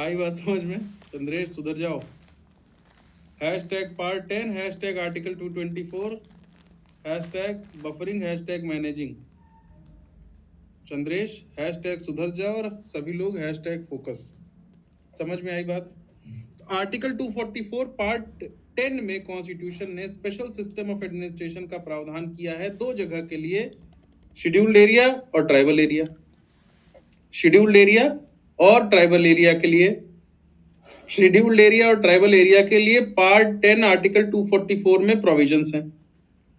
आई बात समझ में? चंद्रेश सुधर जाओ। Hashtag part 10, hashtag article 224, hashtag buffering, hashtag managing. Chandresh hashtag सुधर जाओ और सभी लोग हैशटैग फोकस। समझ में आई बात? आर्टिकल 244 पार्ट 10 में कॉन्स्टिट्यूशन ने स्पेशल सिस्टम ऑफ एडमिनिस्ट्रेशन का प्रावधान किया है दो जगह के लिए, शेड्यूल्ड एरिया और ट्राइबल एरिया। शेड्यूल्ड एरिया और ट्राइबल एरिया के लिए, शेड्यूल्ड एरिया और ट्राइबल एरिया के लिए पार्ट 10 आर्टिकल 244 में प्रोविजंस हैं।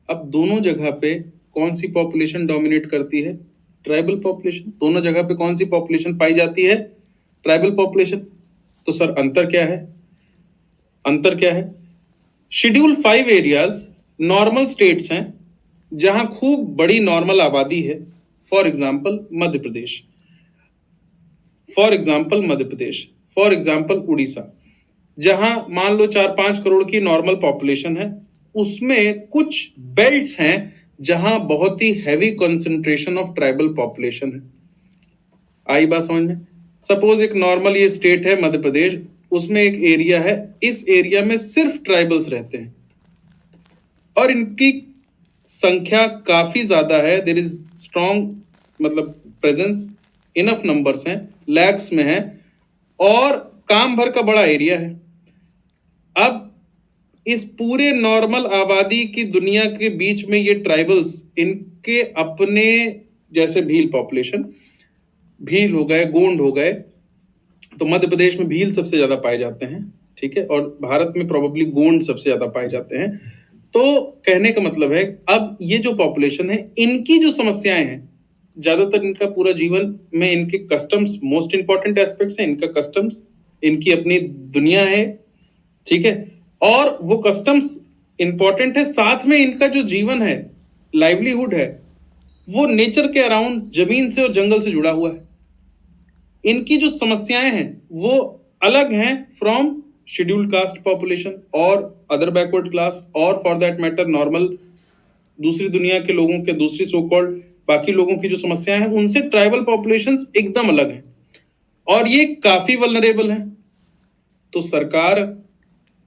अब दोनों जगह पे कौन सी पॉपुलेशन डोमिनेट करती है? Tribal population. दोनों जगह पे कौन सी पॉपुलेशन पाई जाती है? Tribal population. तो सर अंतर क्या है? अंतर क्या है? शेड्यूल 5 एरियाज नॉर्मल स्टेट्स हैं जहां खूब बड़ी नॉर्मल आबादी है। For example Madhya Pradesh, for example Madhya Pradesh, for example Orissa, जहां मान लो 4-5 करोड़ की नॉर्मल पॉपुलेशन है। उसमें कुछ बेल्ट्स हैं जहां बहुत ही heavy concentration of tribal population है। आई बात समझ में? सपोज एक नॉर्मल ये स्टेट है मध्य प्रदेश, उसमें एक एरिया है, इस एरिया में सिर्फ ट्राइबल्स रहते हैं और इनकी संख्या काफी ज्यादा है। देयर इज स्ट्रॉन्ग मतलब प्रेजेंस, इनफ नंबर्स हैं, लैक्स में है और काम भर का बड़ा एरिया है। अब इस पूरे नॉर्मल आबादी की दुनिया के बीच में ये ट्राइबल्स, इनके अपने जैसे भील पॉपुलेशन, भील हो गए, गोंड हो गए, तो मध्य प्रदेश में भील सबसे ज्यादा पाए जाते हैं, ठीक है, और भारत में प्रोबेबली गोंड सबसे ज्यादा पाए जाते हैं। तो कहने का मतलब है अब ये जो पॉपुलेशन है, इनकी जो समस्याएं हैं, ज्यादातर इनका पूरा जीवन में इनके कस्टम्स मोस्ट इंपॉर्टेंट एस्पेक्ट्स हैं। इनका कस्टम्स, इनकी अपनी दुनिया है, ठीक है, और वो कस्टम्स इंपॉर्टेंट है, साथ में इनका जो जीवन है, लाइवलीहुड है, वो नेचर के अराउंड जमीन से और जंगल से जुड़ा हुआ है। इनकी जो समस्याएं हैं वो अलग हैं फ्रॉम शेड्यूल्ड कास्ट पॉपुलेशन और अदर बैकवर्ड क्लास और फॉर दैट मैटर नॉर्मल दूसरी दुनिया के लोगों के, दूसरी सो कॉल्ड बाकी लोगों की जो समस्याएं हैं उनसे ट्राइबल पॉपुलेशंस एकदम अलग हैं और ये काफी वल्नरेबल हैं। तो सरकार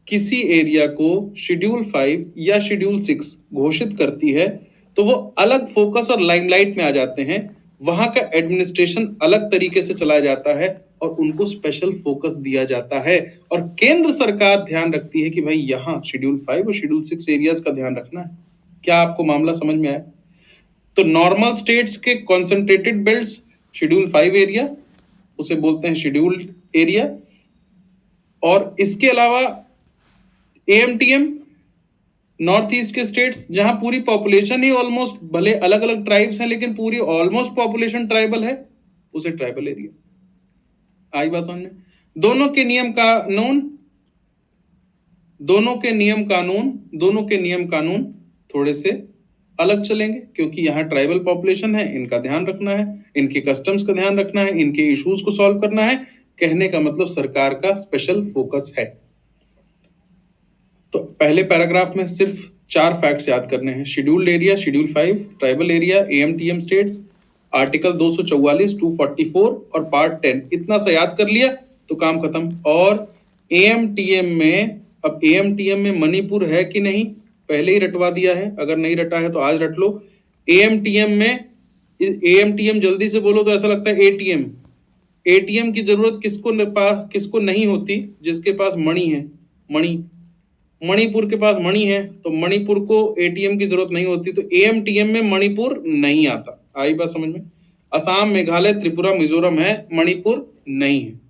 किसी एरिया को शेड्यूल 5 या शेड्यूल 6 घोषित करती है तो वो अलग फोकस और लाइमलाइट में आ जाते हैं, वहां का एडमिनिस्ट्रेशन अलग तरीके से चलाया जाता है और उनको स्पेशल फोकस दिया जाता है। और केंद्र सरकार ध्यान रखती है कि भाई यहां शेड्यूल 5 और शेड्यूल 6 एरियाज का ध्यान रखना है। क्या आपको मामला समझ में आया? तो नॉर्मल स्टेट्स के कॉन्सेंट्रेटेड बेल्ट्स शेड्यूल 5 एरिया, उसे बोलते हैं शेड्यूल्ड एरिया। और इसके अलावा एएमटीएम नॉर्थ ईस्ट के स्टेट्स जहां पूरी पॉपुलेशन ही ऑलमोस्ट, भले अलग अलग ट्राइब्स हैं लेकिन पूरी ऑलमोस्ट पॉपुलेशन ट्राइबल है, उसे ट्राइबल एरिया। आई बात समझ में? दोनों के नियम कानून, दोनों के नियम कानून, दोनों के नियम कानून थोड़े से अलग चलेंगे क्योंकि यहाँ ट्राइबल पॉपुलेशन है, इनका ध्यान रखना है, इनके कस्टम्स का ध्यान रखना है, इनके इश्यूज को सॉल्व करना है। कहने का मतलब सरकार का स्पेशल फोकस है। तो पहले पैराग्राफ में सिर्फ 4 फैक्ट्स याद करने हैं। Scheduled area, schedule 5, tribal area, AMTM states, article 244, 244 और पार्ट 10, इतना सा याद कर लिया तो काम खत्म। और एएमटीएम में, अब एएमटीएम में मणिपुर है कि नहीं पहले ही रटवा दिया है, अगर नहीं रटा है तो आज रट लो। एएमटीएम में, एएमटीएम जल्दी से बोलो तो ऐसा लगता है एटीएम। एटीएम की जरूरत किसको नहीं होती? जिसके पास मणि है, मणि। मणिपुर के पास मणि है तो मणिपुर को एटीएम की जरूरत नहीं होती, तो एएमटीएम में मणिपुर नहीं आता। आई बात समझ में? असम, मेघालय, त्रिपुरा, मिजोरम है, मणिपुर नहीं है।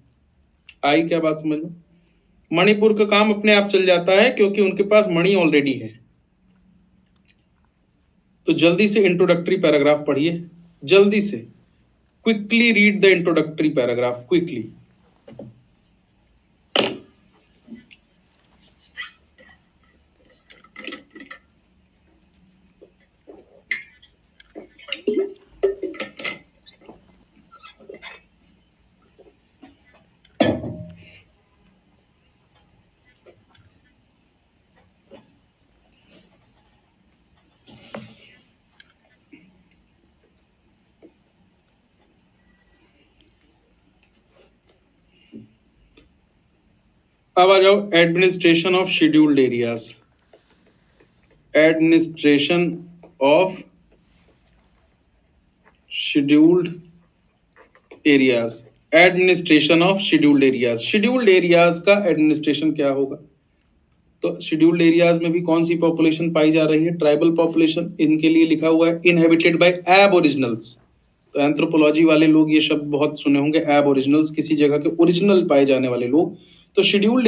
आई क्या बात समझ में? मणिपुर का काम अपने आप चल जाता है क्योंकि उनके पास मणि ऑलरेडी है। तो जल्दी से इंट्रोडक्टरी पैराग्राफ पढ़िए, जल्दी से, quickly read the introductory paragraph, quickly. अब आ जाओ administration of scheduled areas. Administration of scheduled areas. Administration of scheduled areas. Scheduled areas का एडमिनिस्ट्रेशन क्या होगा? तो शेड्यूल्ड एरियाज में भी कौन सी पॉपुलेशन पाई जा रही है? Tribal population. इनके लिए लिखा हुआ है इनहेबिटेड बाय एबोरिजिनल्स। तो एंथ्रोपोलॉजी वाले लोग ये शब्द बहुत सुने होंगे, एबोरिजिनल्स, किसी जगह के ओरिजिनल पाए जाने वाले लोग। तो scheduled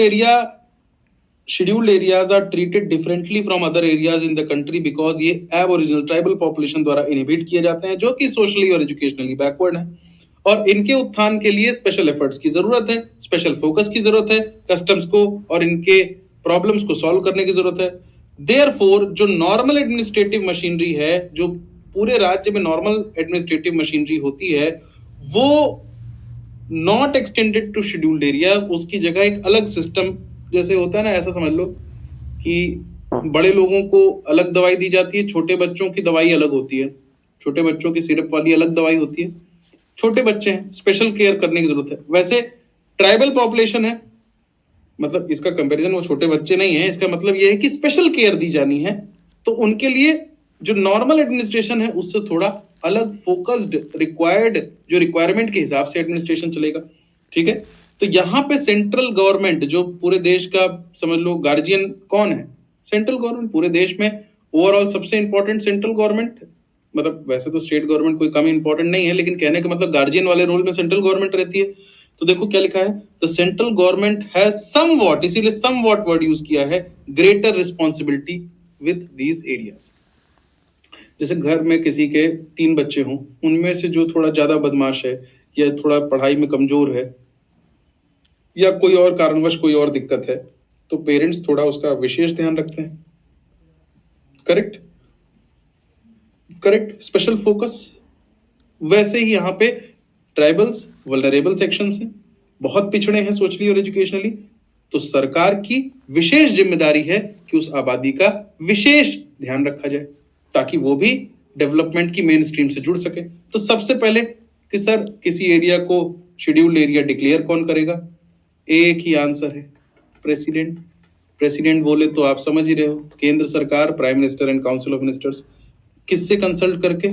areas are treated differently from other areas in the country because ये एबोरिजिनल ट्राइबल पॉपुलेशन द्वारा इनहिबिट किए जाते हैं, जो कि सोशली और एजुकेशनली बैकवर्ड है, और इनके उत्थान के लिए स्पेशल एफर्ट्स की जरूरत है, स्पेशल फोकस की जरूरत है, कस्टम्स को और इनके प्रॉब्लम्स को सॉल्व करने की जरूरत है। देयरफॉर जो नॉर्मल एडमिनिस्ट्रेटिव मशीनरी है, जो पूरे राज्य में नॉर्मल एडमिनिस्ट्रेटिव मशीनरी होती है, वो not extended to scheduled area. उसकी जगह एक अलग सिस्टम जैसे होता है ना, ऐसा समझ लो कि बड़े लोगों को अलग दवाई दी जाती है, छोटे बच्चों की दवाई अलग होती है, छोटे बच्चों की सिरप वाली अलग दवाई होती है, छोटे बच्चे हैं, स्पेशल केयर करने की जरूरत है। वैसे ट्राइबल पॉपुलेशन है, मतलब इसका कंपैरिजन वो छोटे बच्चे नहीं है, इसका मतलब ये है कि स्पेशल केयर दी जानी है, तो उनके लिए जो नॉर्मल एडमिनिस्ट्रेशन है उससे थोड़ा अलग फोकस्ड रिक्वायर्ड, जो रिक्वायरमेंट के हिसाब से एडमिनिस्ट्रेशन चलेगा। ठीक है, तो यहां पे सेंट्रल गवर्नमेंट जो पूरे देश का समझ लो गार्जियन कौन है? Central government. पूरे देश में ओवरऑल सबसे इंपॉर्टेंट सेंट्रल गवर्नमेंट, मतलब वैसे तो स्टेट गवर्नमेंट कोई कम इंपॉर्टेंट नहीं है, लेकिन कहने का मतलब गार्जियन वाले रोल में सेंट्रल गवर्नमेंट रहती है। तो देखो क्या लिखा है, the central government has somewhat, इसीलिए समवॉट वर्ड यूज किया है, greater responsibility with these areas. जैसे घर में किसी के 3 बच्चे हों, उनमें से जो थोड़ा ज्यादा बदमाश है या थोड़ा पढ़ाई में कमजोर है या कोई और कारणवश कोई और दिक्कत है, तो पेरेंट्स थोड़ा उसका विशेष ध्यान रखते हैं। Correct correct, special focus. वैसे ही यहाँ पे ट्राइबल्स वल्नरेबल सेक्शंस हैं, बहुत पिछड़े हैं सोशली और एजुकेशनली, तो सरकार की विशेष जिम्मेदारी है कि उस आबादी का विशेष ध्यान रखा जाए ताकि वो भी डेवलपमेंट की मेन स्ट्रीम से जुड़ सके। तो सबसे पहले कि सर किसी एरिया को शेड्यूल्ड एरिया डिक्लेयर कौन करेगा? एक ही आंसर है, प्रेसिडेंट। प्रेसिडेंट बोले तो आप समझ ही रहे हो, केंद्र सरकार, prime minister and council of ministers. किससे कंसल्ट करके?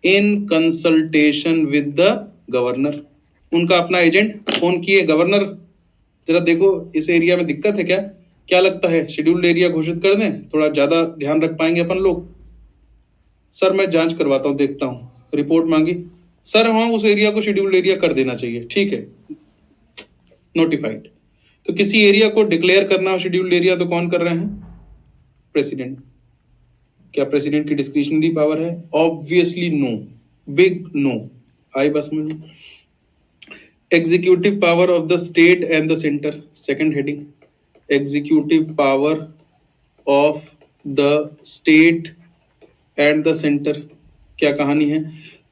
In consultation with the governor. उनका अपना एजेंट फोन किए, गवर्नर जरा देखो इस एरिया में दिक्कत है क्या, क्या लगता है शेड्यूल्ड एरिया घोषित कर दें, थोड़ा ज्यादा ध्यान रख पाएंगे अपन लोग? सर मैं जांच करवाता हूं, देखता हूं। रिपोर्ट मांगी, सर हाँ उस एरिया को शेड्यूल्ड एरिया कर देना चाहिए, ठीक है, नोटिफाइड। तो किसी एरिया को डिक्लेयर करना हो शेड्यूल्ड एरिया तो कौन कर रहे हैं? प्रेसिडेंट। क्या प्रेसिडेंट की डिस्क्रिशनरी पावर है? Obviously no, big no. आई बस में executive power of the state and the centre, second heading, executive power of the state and the centre. क्या कहानी है?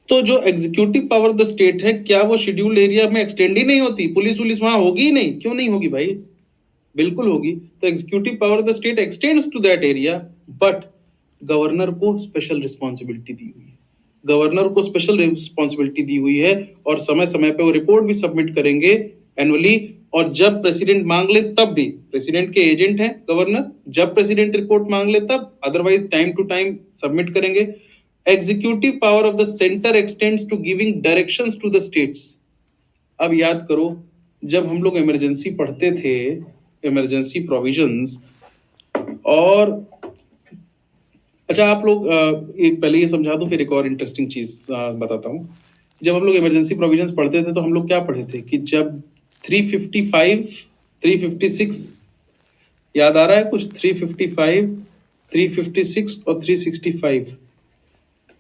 तो जो executive power of the state है, क्या वो शेड्यूल्ड एरिया में एक्सटेंड ही नहीं होती? पुलिस वहां होगी ही नहीं? क्यों नहीं होगी भाई, बिल्कुल होगी। तो executive power of the state extends to that area, but governor को स्पेशल रिस्पॉन्सिबिलिटी दी हुई है, गवर्नर को स्पेशल रिस्पॉन्सिबिलिटी दी हुई है, और समय समय पे वो रिपोर्ट भी सबमिट करेंगे एनुअली, और जब प्रेसिडेंट मांग ले तब भी, प्रेसिडेंट के एजेंट है गवर्नर, जब प्रेसिडेंट रिपोर्ट मांग ले तब, otherwise time to time submit करेंगे। Executive power of the centre extends to giving directions to the states. अब याद करो, जब हम लोग इमरजेंसी पढ़ते थे, इमरजेंसी प्रोविजंस, और अच्छा आप लोग एक पहले ये समझा दूं, फिर एक और इंटरेस्टिंग चीज बताता हूं। जब हम लोग इमरजेंसी प्रोविजंस पढ़ते थे तो हम लोग क्या पढ़े थे कि जब 355, 356 याद आ रहा है कुछ? 355, 356 और 365,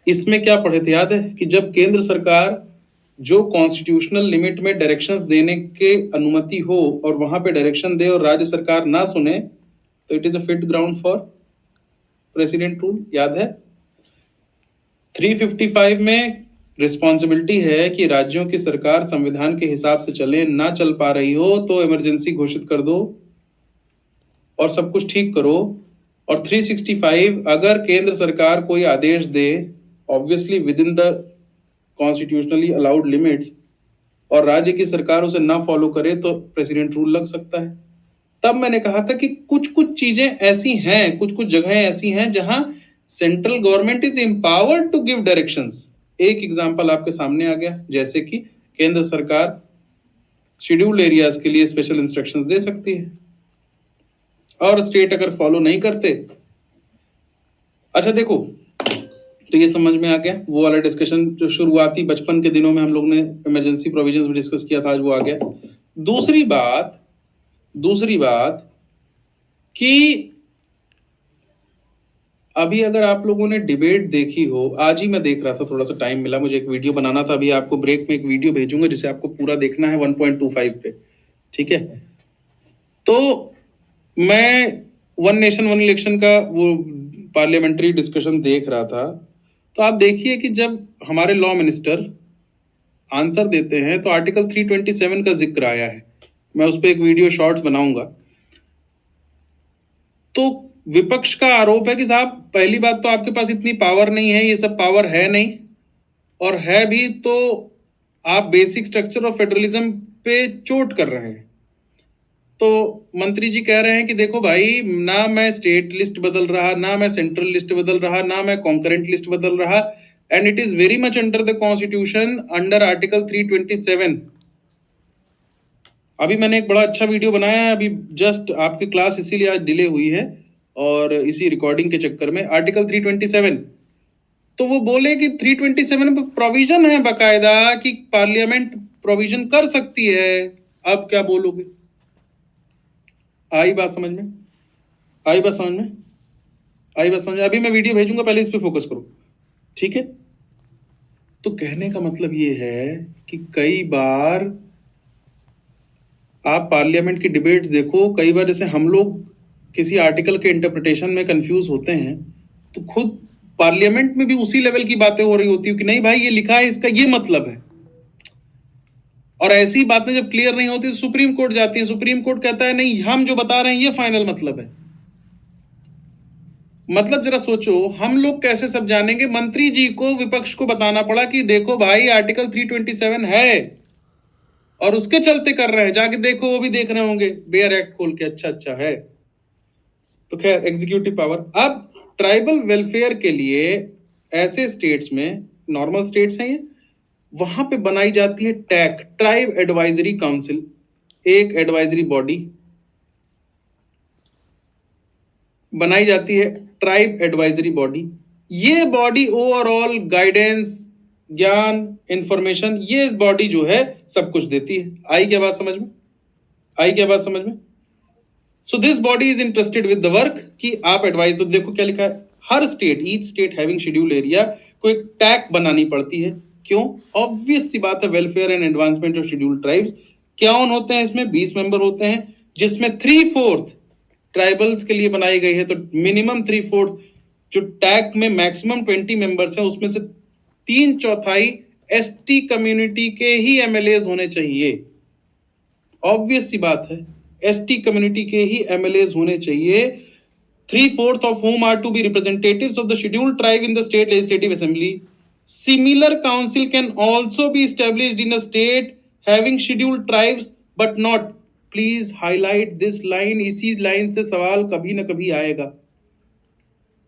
इसमें क्या पढ़े थे याद है? कि जब केंद्र सरकार जो कॉन्स्टिट्यूशनल लिमिट में डायरेक्शंस देने के अनुमति हो और वहां पे डायरेक्शन दे और राज्य सरकार ना सुने, तो it is a fit ground for president rule. याद है? 355 में रिस्पॉन्सिबिलिटी है कि राज्यों की सरकार संविधान के हिसाब से चले, ना चल पा रही हो तो इमरजेंसी घोषित कर दो और सब कुछ ठीक करो। और 365, अगर केंद्र सरकार कोई आदेश दे, obviously within the constitutionally allowed limits, और राज्य की सरकार उसे ना फॉलो करे तो प्रेसिडेंट रूल लग सकता है। तब मैंने कहा था कि कुछ कुछ चीजें ऐसी हैं, कुछ कुछ जगहें ऐसी हैं जहां central government is empowered to give directions. एक एग्जांपल आपके सामने आ गया, जैसे कि केंद्र सरकार शेड्यूल्ड एरियाज के लिए स्पेशल इंस्ट्रक्शंस दे सकती है और स्टेट अगर फॉलो नहीं करते। अच्छा देखो, तो ये समझ में आ गया, वो वाला डिस्कशन जो शुरुआती बचपन के दिनों में हम लोग ने इमरजेंसी प्रोविजंस में डिस्कस किया था, आज वो आ गया। दूसरी बात कि अभी अगर आप लोगों ने डिबेट देखी हो, आज ही मैं देख रहा था, थोड़ा सा टाइम मिला मुझे, एक वीडियो बनाना था, अभी आपको ब्रेक में एक वीडियो भेजूंगा जिसे आपको पूरा देखना है 1.25 पे, ठीक है। तो मैं वन नेशन वन इलेक्शन का वो पार्लियामेंट्री डिस्कशन देख रहा था, तो आप देखिए कि जब हमारे लॉ मिनिस्टर आंसर देते हैं तो आर्टिकल 327 का जिक्र आया है। मैं उस पर एक वीडियो शॉर्ट्स बनाऊंगा। तो विपक्ष का आरोप है कि साहब, पहली बात तो आपके पास इतनी पावर नहीं है, ये सब पावर है नहीं, और है भी तो आप बेसिक स्ट्रक्चर ऑफ फेडरलिज्म पे चोट कर रहे हैं। तो मंत्री जी कह रहे हैं कि देखो भाई, ना मैं स्टेट लिस्ट बदल रहा, ना मैं सेंट्रल लिस्ट बदल रहा, ना मैं कॉन्करेंट लिस्ट बदल रहा, and it is very much under the constitution under article 327। अभी मैंने एक बड़ा अच्छा वीडियो बनाया है, अभी जस्ट आपकी क्लास इसीलिए आज डिले हुई है और इसी रिकॉर्डिंग के चक्कर में, आर्टिकल 327। तो वो बोले कि 327 में प्रोविजन है बकायदा कि पार्लियामेंट प्रोविजन कर सकती है। अब क्या बोलोगे? आई बात समझ में? आई बात समझ में? आई बात समझ में? अभी मैं वीडियो भेजूंगा, पहले इस पे फोकस करो, ठीक है। तो कहने का मतलब ये है कि कई बार आप पार्लियामेंट की डिबेट्स देखो, कई बार जैसे हम लोग किसी आर्टिकल के इंटरप्रिटेशन में कंफ्यूज होते हैं, तो खुद पार्लियामेंट में भी उसी लेवल की बातें हो रही होती है कि नहीं भाई, ये लिखा है, इसका ये मतलब है। और ऐसी बातें जब क्लियर नहीं होती तो सुप्रीम कोर्ट जाती है, सुप्रीम कोर्ट कहता है नहीं, हम जो बता रहे हैं ये फाइनल मतलब है। मतलब जरा सोचो, हम लोग कैसे सब जानेंगे? मंत्री जी को विपक्ष को बताना पड़ा कि देखो भाई, आर्टिकल 327 है और उसके चलते कर रहे हैं, जाके देखो, वो भी देख रहे होंगे बेयर एक्ट खोल के, अच्छा अच्छा है। तो खैर, एग्जीक्यूटिव पावर। अब ट्राइबल वेलफेयर के लिए ऐसे स्टेट्स में, नॉर्मल स्टेट्स हैं ये, वहां पे बनाई जाती है टैक, ट्राइब एडवाइजरी काउंसिल, एक एडवाइजरी बॉडी बनाई जाती है, ट्राइब एडवाइजरी बॉडी। ये बॉडी ओवरऑल गाइडेंस, ज्ञान, इंफॉर्मेशन, ये इस बॉडी जो है सब कुछ देती है। आई क्या बात समझ में? आई क्या बात समझ में? So this body is interested with the work कि आप एडवाइस दो। देखो क्या लिखा है, हर state, each state having scheduled area को एक टैक बनानी पड़ती है। क्यों? ऑब्वियस सी बात है, welfare and advancement of scheduled tribes. क्या होते हैं इसमें? 20 मेंबर होते हैं, जिसमें 3/4 ट्राइबल्स के लिए बनाई गई है। तो मिनिमम 3/4, जो टैग में मैक्सिमम 20 मेंबर्स हैं, उसमें से 3/4 एसटी कम्युनिटी के ही एमएलएज होने चाहिए। ऑब्वियस सी बात है, एसटी कम्युनिटी के ही एमएलएज होने चाहिए। 3/4 of whom are to be representatives of the scheduled tribe in the state legislative assembly. Similar council can also be established in a state having scheduled tribes but not. Please highlight this line. इसी line से सवाल कभी ना कभी आएगा,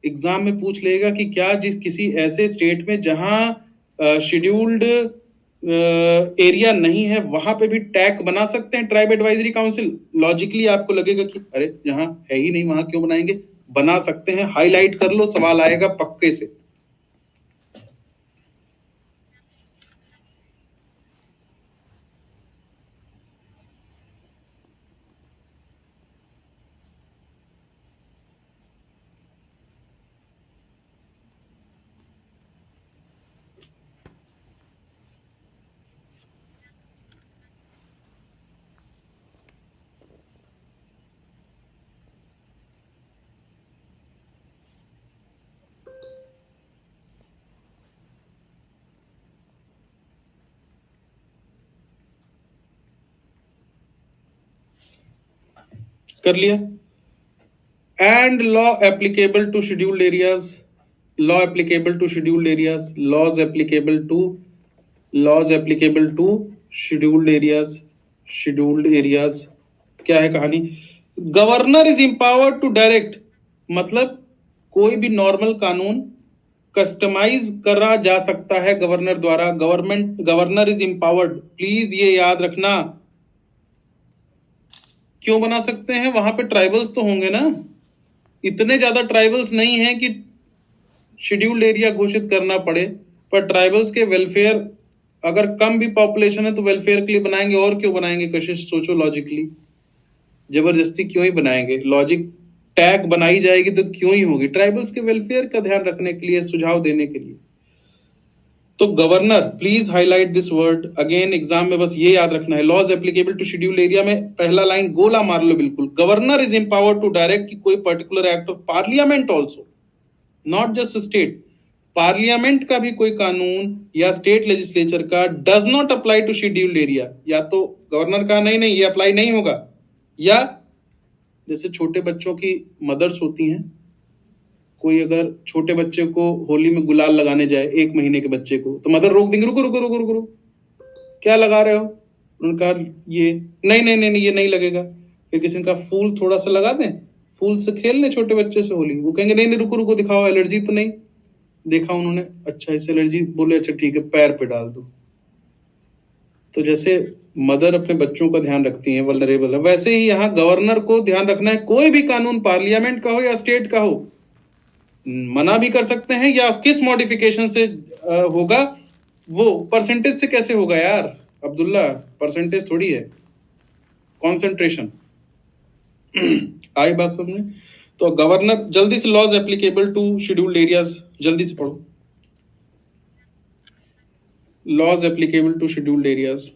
exam में पूछ लेगा कि क्या जिस किसी ऐसे स्टेट में जहां शेड्यूल्ड एरिया नहीं है, वहां पे भी टैग बना सकते हैं ट्राइब एडवाइजरी काउंसिल? लॉजिकली आपको लगेगा कि अरे, जहां है ही नहीं वहां क्यों बनाएंगे? बना सकते हैं, हाईलाइट कर लो, सवाल आएगा पक्के से। कर लिया? And law applicable to scheduled areas, law applicable to scheduled areas, laws applicable to scheduled areas. Scheduled areas क्या है कहानी? Governor is empowered to direct, मतलब कोई भी नॉर्मल कानून कस्टमाइज करा जा सकता है गवर्नर द्वारा। गवर्नर इज empowered, प्लीज ये याद रखना। क्यों बना सकते हैं? वहां पे ट्राइबल्स तो होंगे ना, इतने ज्यादा ट्राइबल्स नहीं है कि शेड्यूल्ड एरिया घोषित करना पड़े, पर ट्राइबल्स के वेलफेयर, अगर कम भी पॉपुलेशन है तो वेलफेयर के लिए बनाएंगे। और क्यों बनाएंगे कशिश? सोचो लॉजिकली, जबरदस्ती क्यों ही बनाएंगे? लॉजिक, टैग बनाई जाएगी तो क्यों ही होगी? ट्राइबल्स के वेलफेयर का ध्यान रखने के लिए, सुझाव देने के लिए। तो governor, please highlight this word again, exam में बस ये याद रखना है। Laws applicable to scheduled area में पहला लाइन गोला मार लो बिल्कुल। Governor is empowered to direct कि कोई particular act of parliament also, not just state, parliament का भी कोई कानून या स्टेट लेजिस्लेचर का does not apply to scheduled area. या तो गवर्नर का नहीं नहीं ये अप्लाई नहीं होगा, या जैसे छोटे बच्चों की मदर्स होती हैं, कोई अगर छोटे बच्चे को होली में गुलाल लगाने जाए, 1 महीने के बच्चे को, तो मदर रोक देंगे, रुको रुको रुको रुको रुको, क्या लगा रहे हो? उनका ये नहीं नहीं नहीं, नहीं ये नहीं लगेगा। फिर किसी का फूल थोड़ा सा लगा दें, फूल से खेल लें छोटे बच्चे से होली, वो कहेंगे नहीं नहीं रुको रुको, दिखाओ एलर्जी तो नहीं। देखा उन्होंने, अच्छा इस एलर्जी, बोले अच्छा ठीक है पैर पे डाल दो। तो जैसे मदर अपने बच्चों का ध्यान रखती है, वल्नरेबल है, वैसे ही यहाँ गवर्नर को ध्यान रखना है। कोई भी कानून पार्लियामेंट का हो या स्टेट का हो, मना भी कर सकते हैं, या किस मॉडिफिकेशन से होगा, वो परसेंटेज से कैसे होगा यार अब्दुल्ला? परसेंटेज थोड़ी है, कॉन्सेंट्रेशन। आई बात समझ में? तो गवर्नर, जल्दी से laws applicable to scheduled areas, जल्दी से पढ़ो। Laws applicable to scheduled areas,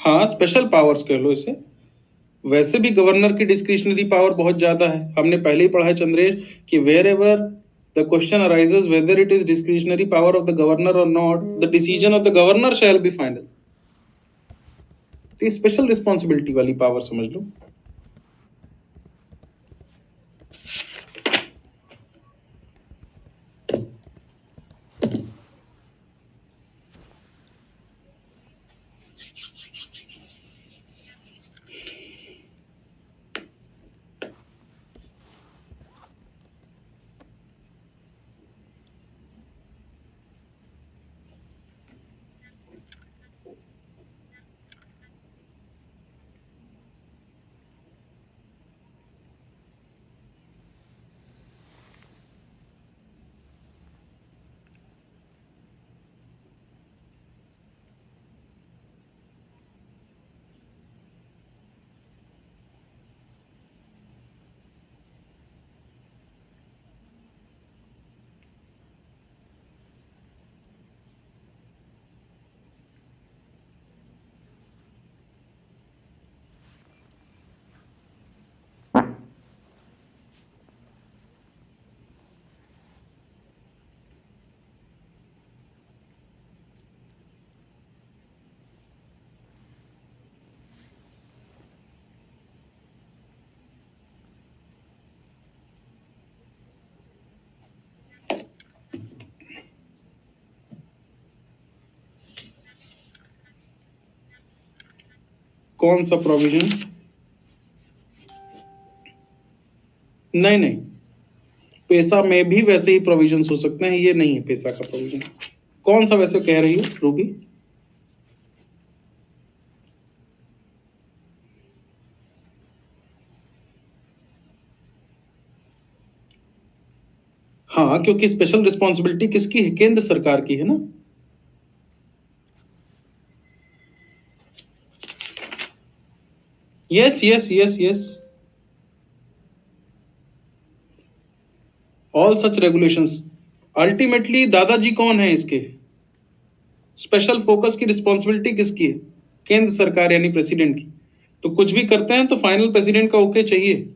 हाँ स्पेशल पावर्स कह लो इसे। वैसे भी गवर्नर की डिस्क्रिशनरी पावर बहुत ज्यादा है, हमने पहले ही पढ़ा है चंद्रेश कि wherever the question arises whether it is discretionary power of the governor और not, the decision of the governor shall be final. तो ये स्पेशल रिस्पॉन्सिबिलिटी वाली पावर समझ लो। कौन सा प्रोविजन? नहीं नहीं, पैसा में भी वैसे ही प्रोविजन हो सकते हैं, ये नहीं है पैसा का प्रोविजन। कौन सा वैसे कह रही है रूबी? हाँ, क्योंकि स्पेशल रिस्पॉन्सिबिलिटी किसकी है? केंद्र सरकार की है ना। Yes yes yes yes, all such regulations. Ultimately दादाजी कौन है इसके? स्पेशल फोकस की रिस्पॉन्सिबिलिटी किसकी है? केंद्र सरकार यानी प्रेसिडेंट की। तो कुछ भी करते हैं तो फाइनल प्रेसिडेंट का ओके चाहिए।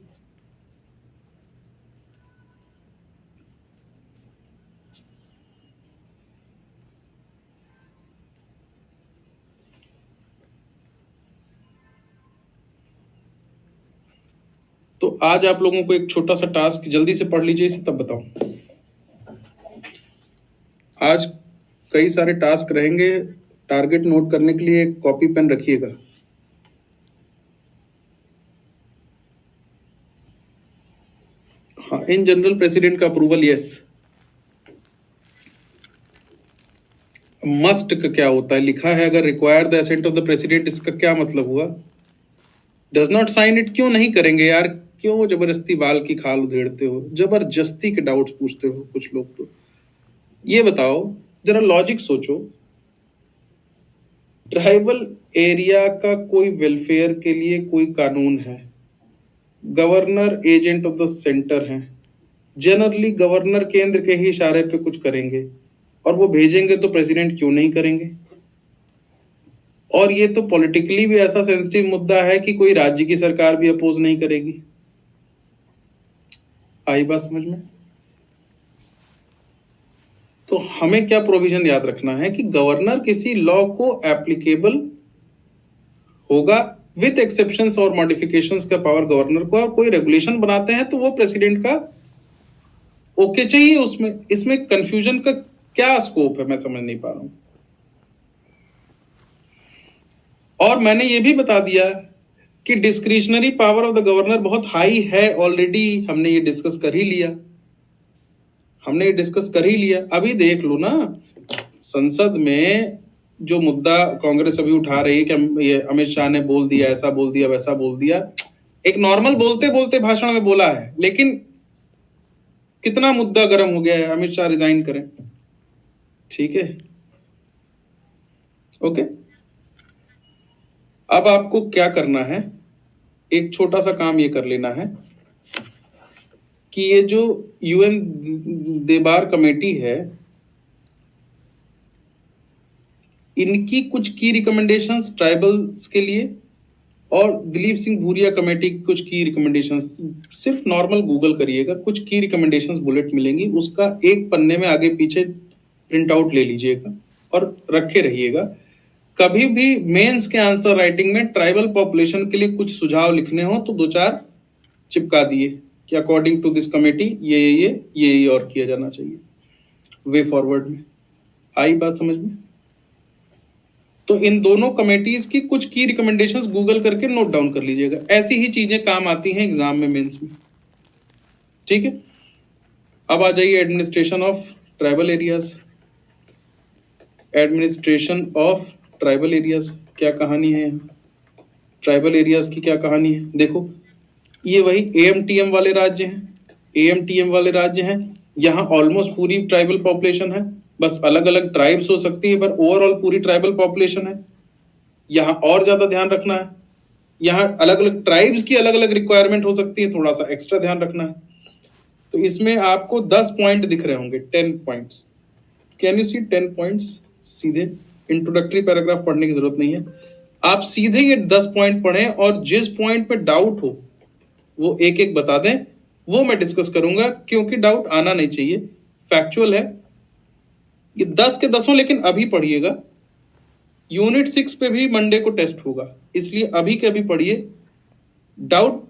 तो आज आप लोगों को एक छोटा सा टास्क, जल्दी से पढ़ लीजिए इसे तब बताओ। आज कई सारे टास्क रहेंगे, टारगेट नोट करने के लिए कॉपी पेन रखिएगा। हाँ, इन जनरल प्रेसिडेंट का अप्रूवल यस। मस्ट का क्या होता है? लिखा है अगर require the assent of the president, इसका क्या मतलब हुआ? डज नॉट साइन इट क्यों नहीं करेंगे यार? क्यों जबरदस्ती बाल की खाल उधेड़ते हो? जबरदस्ती के डाउट्स पूछते हो कुछ लोग। तो ये बताओ, जरा लॉजिक सोचो। ट्राइबल एरिया का कोई वेलफेयर के लिए कोई कानून है, governor agent of the centre है। जनरली गवर्नर केंद्र के ही इशारे पे कुछ करेंगे, और वो भेजेंगे तो प्रेसिडेंट क्यों नहीं करेंगे? और ये तो पॉलिटिकली भी ऐसा सेंसिटिव मुद्दा है कि कोई राज्य की सरकार भी अपोज नहीं करेगी। आई बात समझ में? तो हमें क्या प्रोविजन याद रखना है कि गवर्नर किसी लॉ को एप्लीकेबल होगा विथ एक्सेप्शंस और मॉडिफिकेशंस का पावर गवर्नर को, और कोई रेगुलेशन बनाते हैं तो वो प्रेसिडेंट का ओके चाहिए उसमें। इसमें कंफ्यूजन का क्या स्कोप है, मैं समझ नहीं पा रहा हूं। और मैंने ये भी बता दिया कि discretionary power of the governor बहुत हाई है ऑलरेडी। हमने ये डिस्कस कर ही लिया, अभी देख लो ना, संसद में जो मुद्दा कांग्रेस अभी उठा रही है कि ये अमित शाह ने बोल दिया, ऐसा बोल दिया, वैसा बोल दिया। एक नॉर्मल बोलते बोलते भाषण में बोला है, लेकिन कितना मुद्दा गर्म हो गया है। अमित शाह रिजाइन करें, ठीक है, ओके। अब आपको क्या करना है, एक छोटा सा काम ये कर लेना है कि ये जो यूएन देबार कमेटी है, इनकी कुछ की रिकमेंडेशंस ट्राइबल्स के लिए, और दिलीप सिंह भूरिया कमेटी की कुछ की रिकमेंडेशंस, सिर्फ नॉर्मल गूगल करिएगा, कुछ की रिकमेंडेशंस बुलेट मिलेंगी, उसका एक पन्ने में आगे पीछे प्रिंट आउट ले लीजिएगा और रखे रहिएगा। कभी भी मेंस के आंसर राइटिंग में ट्राइबल पॉपुलेशन के लिए कुछ सुझाव लिखने हो तो दो चार चिपका दिए कि अकॉर्डिंग टू दिस कमेटी ये और किया जाना चाहिए वे फॉरवर्ड में। आई बात समझ में? तो इन दोनों कमेटीज की कुछ की रिकमेंडेशंस गूगल करके नोट डाउन कर लीजिएगा। ऐसी ही चीजें काम आती हैं एग्जाम में, मेंस में, ठीक है। अब आ जाइए administration of tribal areas. Administration of tribal areas क्या कहानी है? ट्राइबल एरियाज की क्या कहानी है? देखो, ये वही एएमटीएम वाले राज्य हैं। यहाँ ऑलमोस्ट पूरी ट्राइबल पॉपुलेशन है, बस अलग अलग ट्राइब्स हो सकती है, पर ओवरऑल पूरी ट्राइबल पॉपुलेशन है। यहाँ और ज्यादा ध्यान रखना है, यहाँ अलग अलग ट्राइब्स की अलग अलग रिक्वायरमेंट हो सकती है, थोड़ा सा एक्स्ट्रा ध्यान रखना है। तो इसमें आपको 10 पॉइंट दिख रहे होंगे, 10 points. Can you see 10 points? सीधे इंट्रोडक्टरी पैराग्राफ पढ़ने की जरूरत नहीं है, आप सीधे ये 10 पॉइंट पढ़ें और जिस पॉइंट पे डाउट हो वो एक एक बता दें। वो मैं डिस्कस करूंगा क्योंकि डाउट आना नहीं चाहिए, फैक्चुअल है ये 10 के 10, लेकिन अभी पढ़िएगा। यूनिट 6 पे भी मंडे को टेस्ट होगा, इसलिए अभी के अभी पढ़िए। डाउट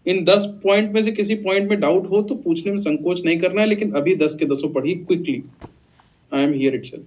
इन 10 पॉइंट में से किसी पॉइंट में डाउट हो तो पूछने में संकोच नहीं करना है, लेकिन अभी 10 के 10 पढ़िए quickly. I am here itself.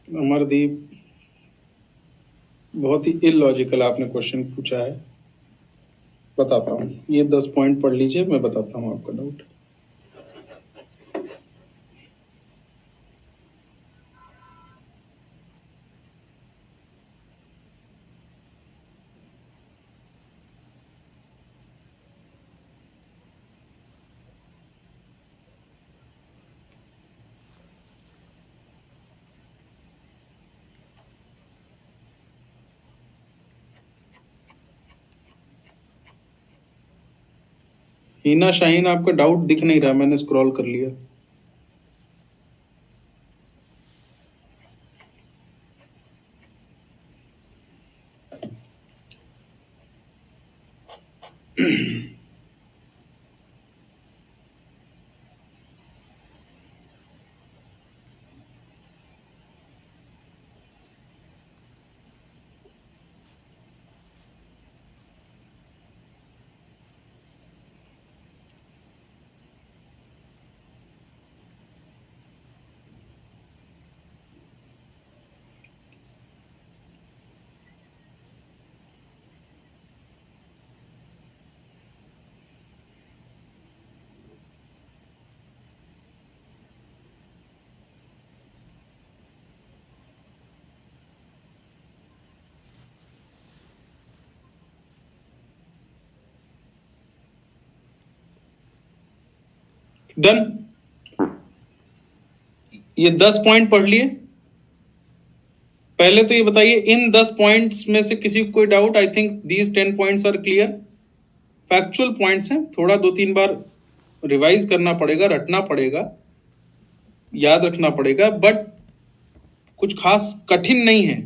Amardeep, बहुत ही इलॉजिकल आपने क्वेश्चन पूछा है। बताता हूँ, ये 10 पॉइंट पढ़ लीजिए, मैं बताता हूँ आपका डाउट। हीना शाहीन, आपका डाउट दिख नहीं रहा, मैंने स्क्रॉल कर लिया। डन। ये 10 पॉइंट पढ़ लिए। पहले तो ये बताइए, इन 10 पॉइंट्स में से किसी को कोई doubt? I think these 10 points are clear. Factual points हैं, थोड़ा 2-3 बार रिवाइज करना पड़ेगा, रटना पड़ेगा, याद रखना पड़ेगा, बट कुछ खास कठिन नहीं है।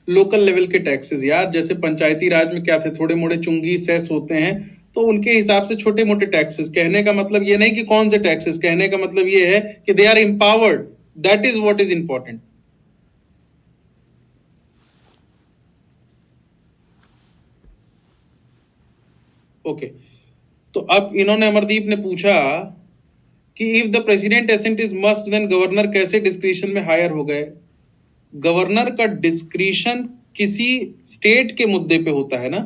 लोकल लेवल के टैक्सेस यार, जैसे पंचायती राज में क्या थे, थोड़े मोड़े चुंगी सेस होते हैं, तो उनके हिसाब से छोटे मोटे टैक्सेस। कहने का मतलब ये नहीं कि कौन से टैक्सेस, कहने का मतलब ये है कि they are empowered, that is what is important. Okay, तो अब इन्होंने, अमरदीप ने पूछा कि if the president assent is must, then governor कैसे डिस्क्रिशन में हायर हो गए? गवर्नर का डिस्क्रिशन किसी स्टेट के मुद्दे पे होता है ना।